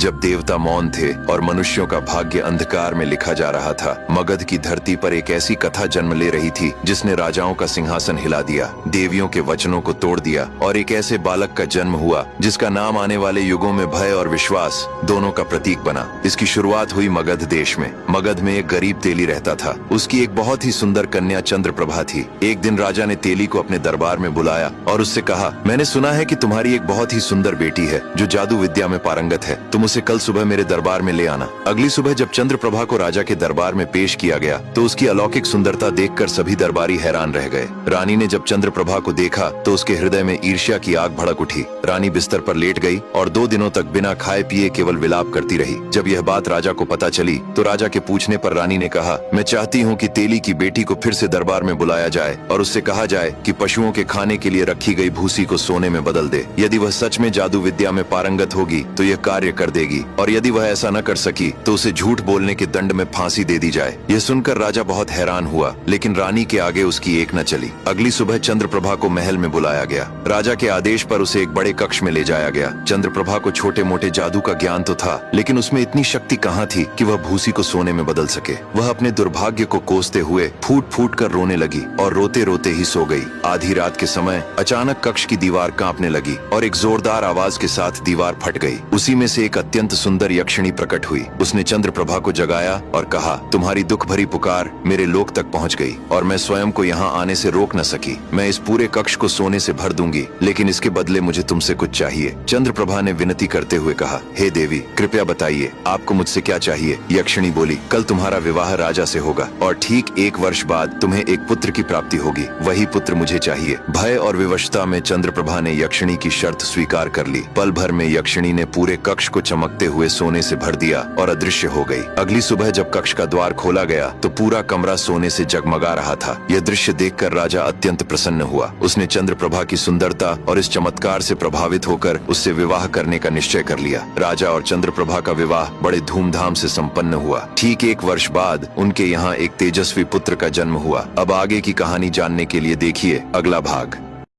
जब देवता मौन थे और मनुष्यों का भाग्य अंधकार में लिखा जा रहा था, मगध की धरती पर एक ऐसी कथा जन्म ले रही थी जिसने राजाओं का सिंहासन हिला दिया, देवियों के वचनों को तोड़ दिया और एक ऐसे बालक का जन्म हुआ जिसका नाम आने वाले युगों में भय और विश्वास दोनों का प्रतीक बना। इसकी शुरुआत हुई मगध देश में। मगध में एक गरीब तेली रहता था। उसकी एक बहुत ही सुंदर कन्या चंद्रप्रभा थी। एक दिन राजा ने तेली को अपने दरबार में बुलाया और उससे कहा, मैंने सुना है कि तुम्हारी एक बहुत ही सुंदर बेटी है जो जादू विद्या में पारंगत है। तुम उसे कल सुबह मेरे दरबार में ले आना। अगली सुबह जब चंद्रप्रभा को राजा के दरबार में पेश किया गया तो उसकी अलौकिक सुंदरता देखकर सभी दरबारी हैरान रह गए। रानी ने जब चंद्रप्रभा को देखा तो उसके हृदय में ईर्ष्या की आग भड़क उठी। रानी बिस्तर पर लेट गई और 2 दिनों तक बिना खाए पिए केवल विलाप करती रही। जब यह बात राजा को पता चली तो राजा के पूछने पर रानी ने कहा, मैं चाहती हूँ कि तेली की बेटी को फिर से दरबार में बुलाया जाए और उससे कहा जाए कि पशुओं के खाने के लिए रखी गई भूसी को सोने में बदल दे। यदि वह सच में जादू विद्या में पारंगत होगी तो यह कार्य कर देगी और यदि वह ऐसा न कर सकी तो उसे झूठ बोलने के दंड में फांसी दे दी जाए। यह सुनकर राजा बहुत हैरान हुआ, लेकिन रानी के आगे उसकी एक न चली। अगली सुबह चंद्रप्रभा को महल में बुलाया गया। राजा के आदेश पर उसे एक बड़े कक्ष में ले जाया गया। चंद्रप्रभा को छोटे मोटे जादू का ज्ञान तो था, लेकिन उसमें इतनी शक्ति कहाँ थी कि वह भूसी को सोने में बदल सके। वह अपने दुर्भाग्य को कोसते हुए फूट फूट कर रोने लगी और रोते रोते ही सो गई। आधी रात के समय अचानक कक्ष की दीवार कांपने लगी और एक जोरदार आवाज के साथ दीवार फट गई। उसी में से एक अत्यंत सुंदर यक्षिणी प्रकट हुई। उसने चंद्रप्रभा को जगाया और कहा, तुम्हारी दुख भरी पुकार मेरे लोक तक पहुंच गई और मैं स्वयं को यहाँ आने से रोक न सकी। मैं इस पूरे कक्ष को सोने से भर दूंगी, लेकिन इसके बदले मुझे तुमसे कुछ चाहिए। चंद्रप्रभा ने विनती करते हुए कहा, हे देवी, कृपया बताइए आपको मुझसे क्या चाहिए। यक्षिणी बोली, कल तुम्हारा विवाह राजा से होगा और ठीक 1 वर्ष बाद तुम्हें एक पुत्र की प्राप्ति होगी। वही पुत्र मुझे चाहिए। भय और विवशता में चंद्रप्रभा ने यक्षिणी की शर्त स्वीकार कर ली। पल भर में यक्षिणी ने पूरे कक्ष को चमकते हुए सोने से भर दिया और अदृश्य हो गई। अगली सुबह जब कक्ष का द्वार खोला गया तो पूरा कमरा सोने से जगमगा रहा था। यह दृश्य देखकर राजा अत्यंत प्रसन्न हुआ। उसने चंद्रप्रभा की सुंदरता और इस चमत्कार से प्रभावित होकर उससे विवाह करने का निश्चय कर लिया। राजा और चंद्रप्रभा का विवाह बड़े धूमधाम से संपन्न हुआ। ठीक 1 वर्ष बाद उनके यहाँ एक तेजस्वी पुत्र का जन्म हुआ। अब आगे की कहानी जानने के लिए देखिए अगला भाग।